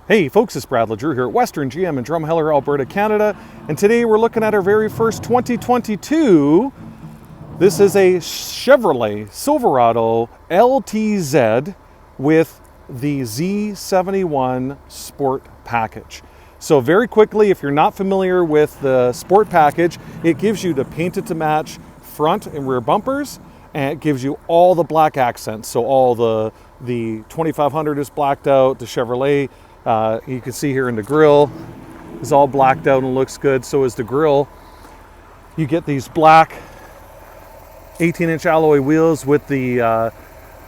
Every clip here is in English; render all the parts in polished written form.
Hey folks, it's Bradley Drew here at Western GM in Drumheller, Alberta, Canada. And today we're looking at our very first 2022. This is a Chevrolet Silverado LTZ with the Z71 Sport Package. So very quickly, if you're not familiar with the Sport Package, it gives you the painted to match front and rear bumpers, and it gives you all the black accents. So all the 2500 is blacked out, the Chevrolet, you can see here in the grille is all blacked out and looks good. So is the grille. You get these black 18-inch alloy wheels with the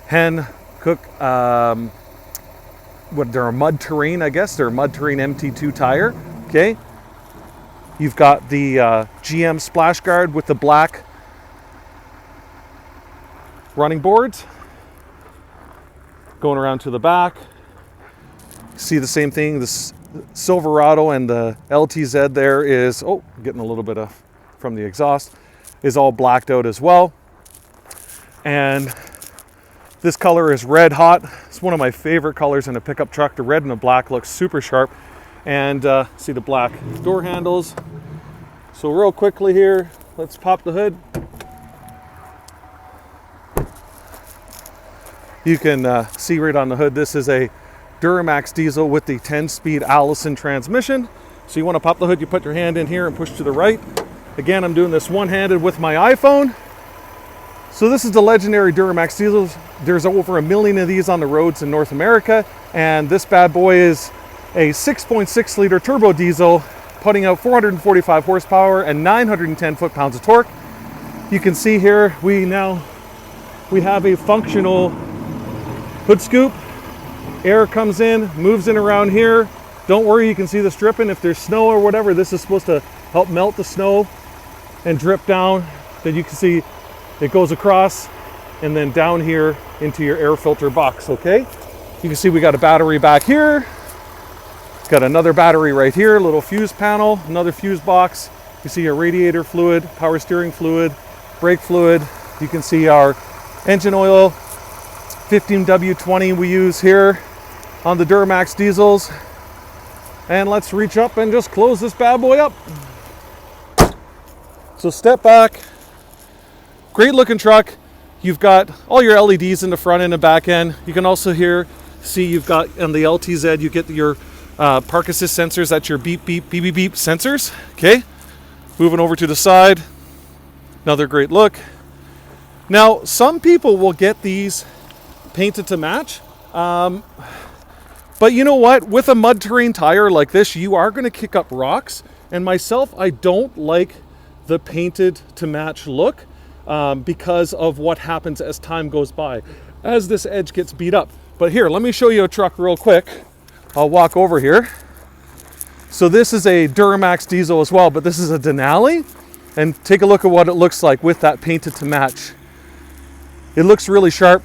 Hankook, what they're a mud terrain, I guess. They're a mud terrain MT2 tire. Okay. You've got the GM splash guard with the black running boards. Going around to the back. See the same thing, the Silverado and the LTZ there is, oh, getting a little bit of from the exhaust, is all blacked out as well. And this color is red hot. It's one of my favorite colors in a pickup truck. The red and the black looks super sharp. And see the black door handles. So real quickly here, let's pop the hood. You can see right on the hood, this is a Duramax diesel with the 10-speed Allison transmission. So you want to pop the hood, you put your hand in here and push to the right. Again, I'm doing this one-handed with my iPhone. So this is the legendary Duramax diesels. There's over 1 million of these on the roads in North America, and this bad boy is a 6.6 liter turbo diesel, putting out 445 horsepower and 910 foot-pounds of torque. You can see here we have a functional hood scoop. Air comes in, moves in around here. Don't worry, you can see this dripping. If there's snow or whatever, this is supposed to help melt the snow and drip down. Then you can see it goes across and then down here into your air filter box, okay? You can see we got a battery back here. Got another battery right here, little fuse panel, another fuse box. You see your radiator fluid, power steering fluid, brake fluid. You can see our engine oil, 15W20 we use here on the Duramax diesels. And let's reach up and just close this bad boy up. So step back. Great looking truck. You've got all your LEDs in the front end and back end. You can also see you've got on the LTZ, you get your park assist sensors. That's your beep, beep, beep, beep, beep sensors. Okay. Moving over to the side. Another great look. Now, some people will get these painted to match. But you know what? With a mud terrain tire like this, you are going to kick up rocks. And myself, I don't like the painted to match look because of what happens as time goes by, as this edge gets beat up. But here, let me show you a truck real quick. I'll walk over here. So this is a Duramax diesel as well, but this is a Denali. And take a look at what it looks like with that painted to match. It looks really sharp.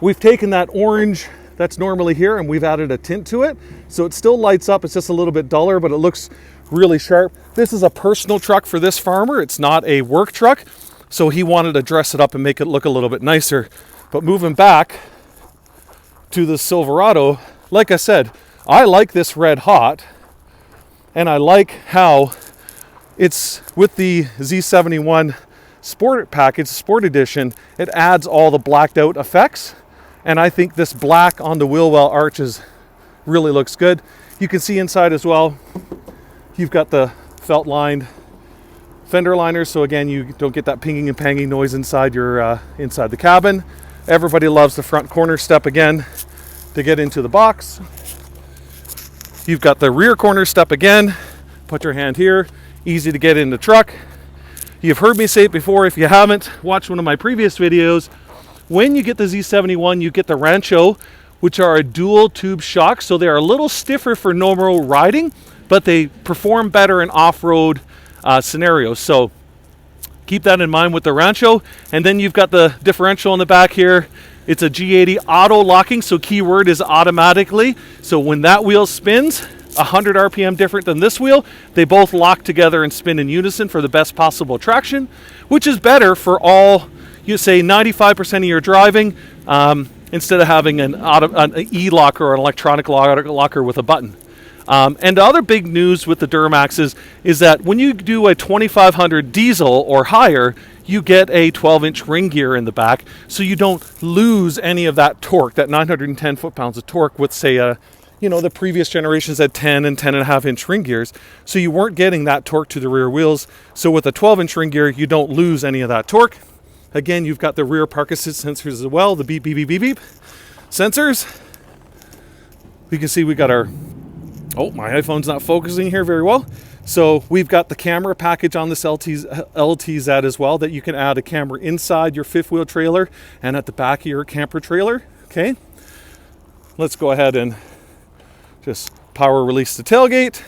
We've taken that orange that's normally here and we've added a tint to it. So it still lights up. It's just a little bit duller, but it looks really sharp. This is a personal truck for this farmer. It's not a work truck. So he wanted to dress it up and make it look a little bit nicer. But moving back to the Silverado, like I said, I like this red hot. And I like how it's with the Z71 Sport Package, Sport Edition. It adds all the blacked out effects. And I think this black on the wheel well arches really looks good. You can see inside as well, you've got the felt lined fender liners. So again, you don't get that pinging and panging noise inside inside the cabin. Everybody loves the front corner step again to get into the box. You've got the rear corner step again. Put your hand here, easy to get in the truck. You've heard me say it before. If you haven't watched one of my previous videos, when you get the Z71, you get the Rancho, which are a dual tube shock. So they are a little stiffer for normal riding, but they perform better in off-road scenarios. So keep that in mind with the Rancho. And then you've got the differential in the back here. It's a G80 auto locking. So keyword is automatically. So when that wheel spins, 100 RPM different than this wheel, they both lock together and spin in unison for the best possible traction, which is better for all, you say 95% of your driving. instead of having an e-locker or an electronic locker with a button. And the other big news with the Duramax is that when you do a 2500 diesel or higher, you get a 12-inch ring gear in the back, so you don't lose any of that torque, that 910 foot-pounds of torque with, say, the previous generations had 10 and 10.5-inch ring gears, so you weren't getting that torque to the rear wheels. So with a 12-inch ring gear, you don't lose any of that torque. Again, you've got the rear park assist sensors as well, the beep, beep, beep, beep, beep sensors. You can see we got our... Oh, my iPhone's not focusing here very well. So we've got the camera package on this LTZ as well, that you can add a camera inside your fifth wheel trailer and at the back of your camper trailer. Okay, let's go ahead and just power release the tailgate.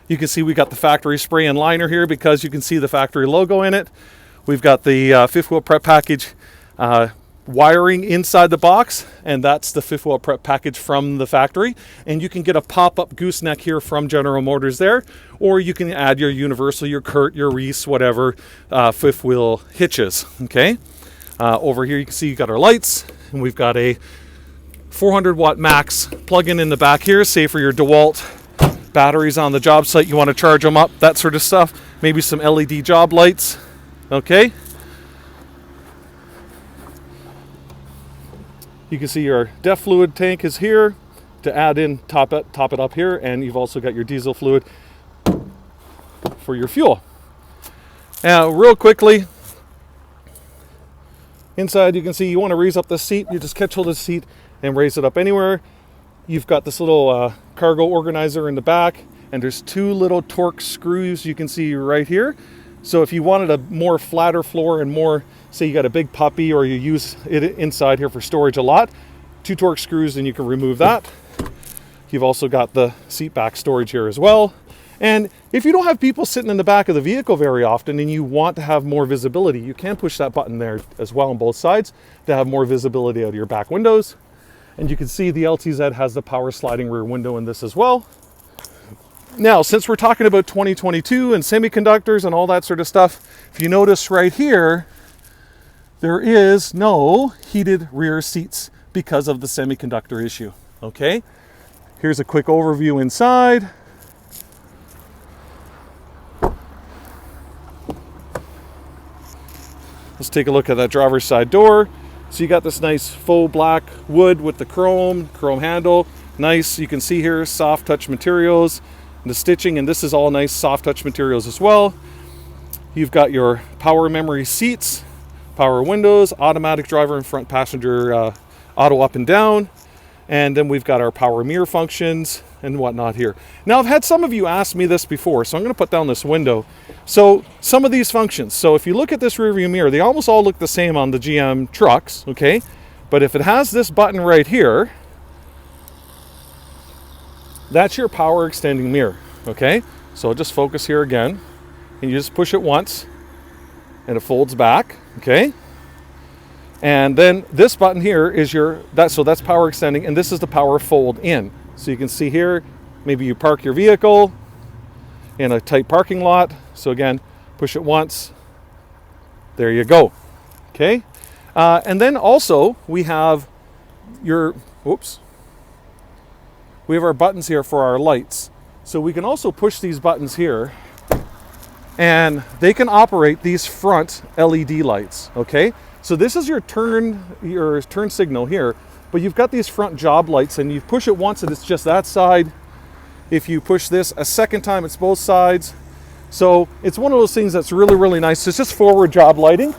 You can see we got the factory spray and liner here because you can see the factory logo in it. We've got the fifth wheel prep package wiring inside the box, and that's the fifth wheel prep package from the factory. And you can get a pop-up gooseneck here from General Motors there, or you can add your universal, your Kurt, your Reese, whatever fifth wheel hitches. Okay, over here you can see you got our lights, and we've got a 400 watt max plug-in in the back here, say for your DeWalt batteries on the job site, you want to charge them up, that sort of stuff. Maybe some LED job lights. Okay, you can see your DEF fluid tank is here to add in, top it up here, and you've also got your diesel fluid for your fuel. Now, real quickly, inside you can see you want to raise up the seat, you just catch hold of the seat and raise it up anywhere. You've got this little cargo organizer in the back, and there's two little torque screws you can see right here. So if you wanted a more flatter floor and more, say you got a big puppy or you use it inside here for storage a lot, two torque screws and you can remove that. You've also got the seat back storage here as well. And if you don't have people sitting in the back of the vehicle very often and you want to have more visibility, you can push that button there as well on both sides to have more visibility out of your back windows. And you can see the LTZ has the power sliding rear window in this as well. Now, since we're talking about 2022 and semiconductors and all that sort of stuff, if you notice right here, there is no heated rear seats because of the semiconductor issue. Okay, here's a quick overview inside. Let's take a look at that driver's side door. So you got this nice faux black wood with the chrome handle. Nice, you can see here, soft touch materials. The stitching, and this is all nice soft touch materials as well. You've got your power memory seats, power windows, automatic driver and front passenger auto up and down, and then we've got our power mirror functions and whatnot here. Now, I've had some of you ask me this before, so I'm going to put down this window. So some of these functions, so if you look at this rear view mirror, they almost all look the same on the GM trucks, okay? But if it has this button right here, that's your power extending mirror, okay? So I'll just focus here again, and you just push it once, and it folds back, okay? And then this button here is that's power extending, and this is the power fold in. So you can see here, maybe you park your vehicle in a tight parking lot. So again, push it once, there you go, okay? And then also we have we have our buttons here for our lights. So we can also push these buttons here and they can operate these front LED lights, okay? So this is your turn signal here, but you've got these front job lights, and you push it once and it's just that side. If you push this a second time, it's both sides. So it's one of those things that's really, really nice. It's just forward job lighting,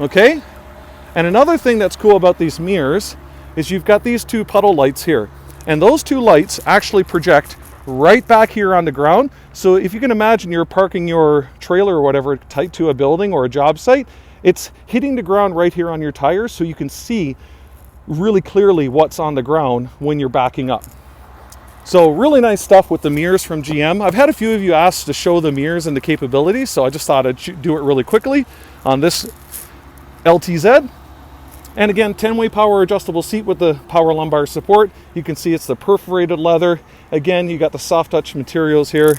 okay? And another thing that's cool about these mirrors is you've got these two puddle lights here. And those two lights actually project right back here on the ground. So if you can imagine you're parking your trailer or whatever tight to a building or a job site, it's hitting the ground right here on your tires, so you can see really clearly what's on the ground when you're backing up. So really nice stuff with the mirrors from GM. I've had a few of you ask to show the mirrors and the capabilities, so I just thought I'd do it really quickly on this LTZ. And again, 10-way power adjustable seat with the power lumbar support. You can see it's the perforated leather. Again, you got the soft touch materials here.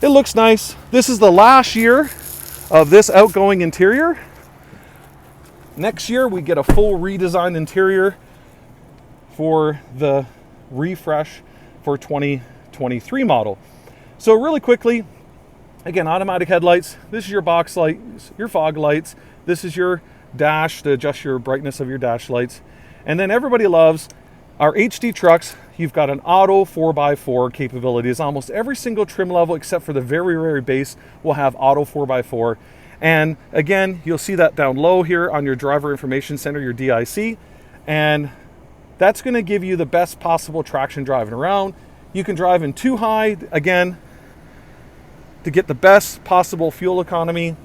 It looks nice. This is the last year of this outgoing interior. Next year, we get a full redesigned interior for the refresh for 2023 model. So really quickly, again, automatic headlights. This is your box lights, your fog lights. This is your dash to adjust your brightness of your dash lights. And then everybody loves our HD trucks. You've got an auto 4x4 capabilities. Almost every single trim level, except for the very, very base, will have auto 4x4. And again, you'll see that down low here on your driver information center, your DIC. And that's going to give you the best possible traction driving around. You can drive in 2 high, again, to get the best possible fuel economy.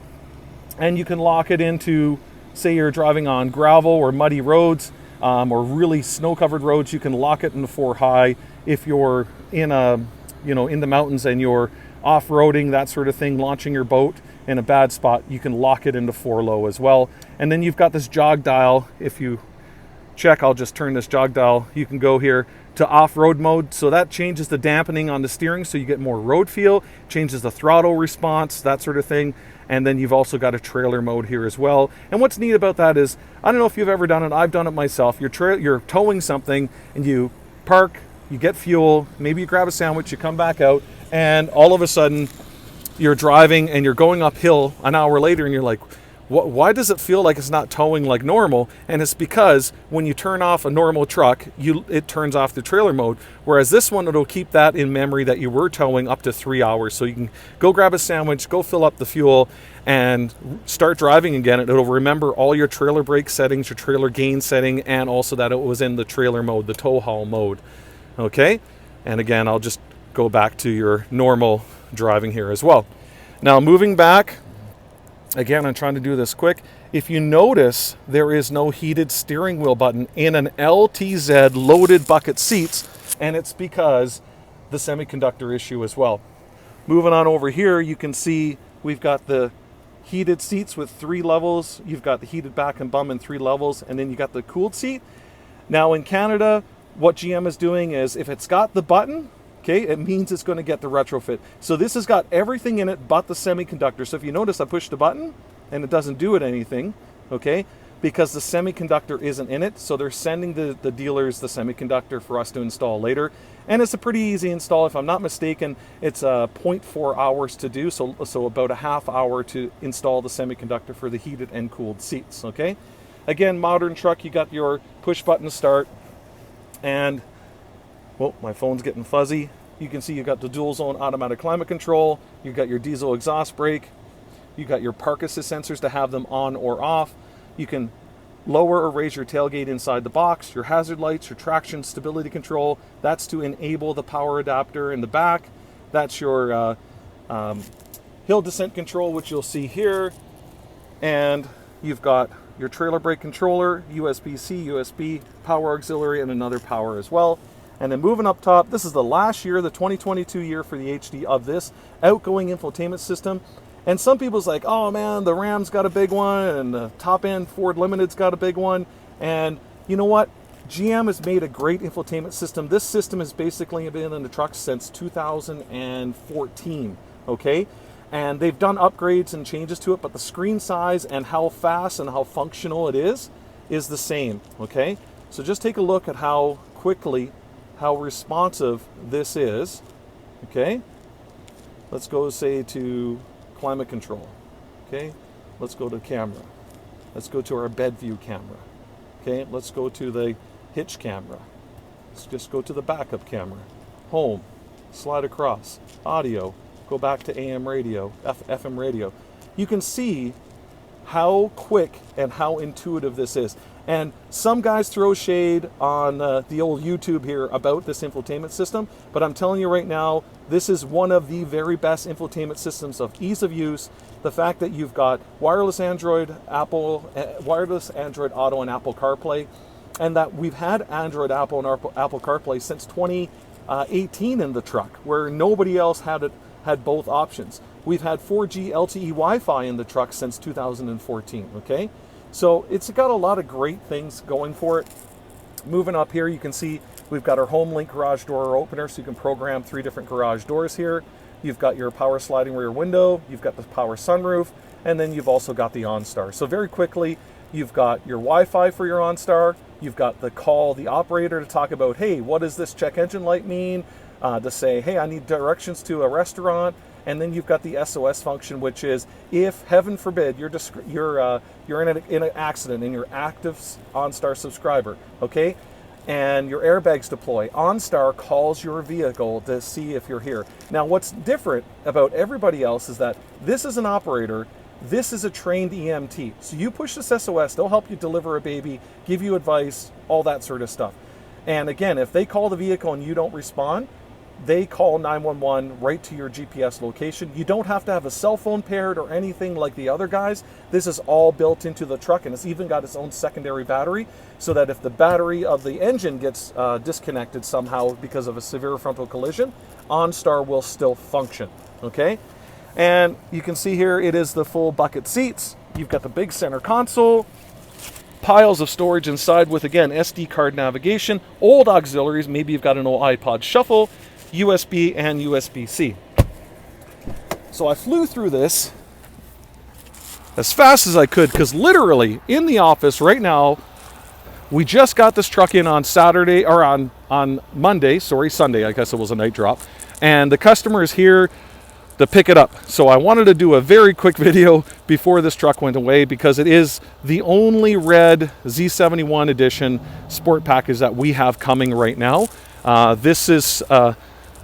And you can lock it into, say you're driving on gravel or muddy roads, or really snow-covered roads. You can lock it into 4 high. If you're in in the mountains and you're off-roading, that sort of thing, launching your boat in a bad spot, you can lock it into 4 low as well. And then you've got this jog dial. If you check, I'll just turn this jog dial. You can go here to off-road mode. So that changes the dampening on the steering so you get more road feel, changes the throttle response, that sort of thing. And then you've also got a trailer mode here as well. And what's neat about that is, I don't know if you've ever done it, I've done it myself. You're towing something and you park, you get fuel, maybe you grab a sandwich, you come back out, and all of a sudden you're driving and you're going uphill an hour later and you're like, why does it feel like it's not towing like normal? And it's because when you turn off a normal truck, it turns off the trailer mode. Whereas this one, it'll keep that in memory that you were towing up to 3 hours. So you can go grab a sandwich, go fill up the fuel, and start driving again. It'll remember all your trailer brake settings, your trailer gain setting, and also that it was in the trailer mode, the tow haul mode. Okay? And again, I'll just go back to your normal driving here as well. Now, moving back, again, I'm trying to do this quick. If you notice, there is no heated steering wheel button in an LTZ loaded bucket seats, and it's because the semiconductor issue as well. Moving on over here, you can see we've got the heated seats with 3 levels. You've got the heated back and bum in 3 levels, and then you got the cooled seat. Now in Canada, what GM is doing is if it's got the button, okay, it means it's going to get the retrofit. So this has got everything in it but the semiconductor. So if you notice, I push the button and it doesn't do it anything, okay, because the semiconductor isn't in it. So they're sending the dealers the semiconductor for us to install later. And it's a pretty easy install. If I'm not mistaken, it's 0.4 hours to do. So about a half hour to install the semiconductor for the heated and cooled seats, okay? Again, modern truck, you got your push button start, and well, my phone's getting fuzzy. You can see you got the dual zone automatic climate control. You got your diesel exhaust brake. You got your park assist sensors to have them on or off. You can lower or raise your tailgate inside the box. Your hazard lights, your traction stability control. That's to enable the power adapter in the back. That's your hill descent control, which you'll see here. And you've got your trailer brake controller, USB-C, USB, power auxiliary, and another power as well. And then moving up top, this is the last year, the 2022 year for the HD of this outgoing infotainment system. And some people's like, oh man, the Ram's got a big one, and the top end Ford Limited's got a big one. And you know what? GM has made a great infotainment system. This system has basically been in the trucks since 2014, okay? And they've done upgrades and changes to it, but the screen size and how fast and how functional it is the same, okay? So just take a look at how quickly, how responsive this is, okay? Let's go, say, to climate control, okay? Let's go to camera. Let's go to our bed view camera, okay? Let's go to the hitch camera. Let's just go to the backup camera. Home, slide across, audio, go back to AM radio, FM radio. You can see how quick and how intuitive this is. And some guys throw shade on the old YouTube here about this infotainment system, but I'm telling you right now, this is one of the very best infotainment systems of ease of use. The fact that you've got wireless Android, wireless Android Auto, and Apple CarPlay, and that we've had Android, Apple, and Apple CarPlay since 2018 in the truck, where nobody else had both options. We've had 4G LTE Wi-Fi in the truck since 2014, okay? So it's got a lot of great things going for it. Moving up here, you can see we've got our HomeLink garage door opener, so you can program 3 different garage doors here. you've got your power sliding rear window, you've got the power sunroof, and then you've also got the OnStar. So very quickly, you've got your Wi-Fi for your OnStar, you've got the call the operator to talk about, hey, what does this check engine light mean? To say, hey, I need directions to a restaurant. And then you've got the SOS function, which is if, heaven forbid, you're in an accident and you're active OnStar subscriber, okay, and your airbags deploy, OnStar calls your vehicle to see if you're here. Now, what's different about everybody else is that this is an operator, this is a trained EMT. So you push this SOS, they'll help you deliver a baby, give you advice, all that sort of stuff. And again, if they call the vehicle and you don't respond, they call 911 right to your GPS location. You don't have to have a cell phone paired or anything like the other guys. This is all built into the truck, and it's even got its own secondary battery, so that if the battery of the engine gets disconnected somehow because of a severe frontal collision, OnStar will still function, okay? And you can see here, it is the full bucket seats. You've got the big center console, piles of storage inside with, again, SD card navigation, old auxiliaries, maybe you've got an old iPod Shuffle, USB and USB-C. So I flew through this as fast as I could, because literally in the office right now, we just got this truck in on Saturday, or on Monday, Sunday, I guess it was a night drop, and the customer is here to pick it up. So I wanted to do a very quick video before this truck went away, because it is the only red Z71 edition sport package that we have coming right now. This is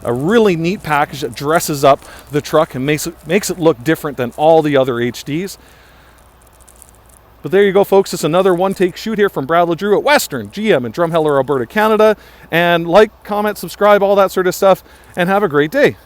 a really neat package that dresses up the truck and makes it look different than all the other HDs. But there you go, folks. It's another one-take shoot here from Brad LeDrew at Western GM in Drumheller, Alberta, Canada. And like, comment, subscribe, all that sort of stuff, and have a great day.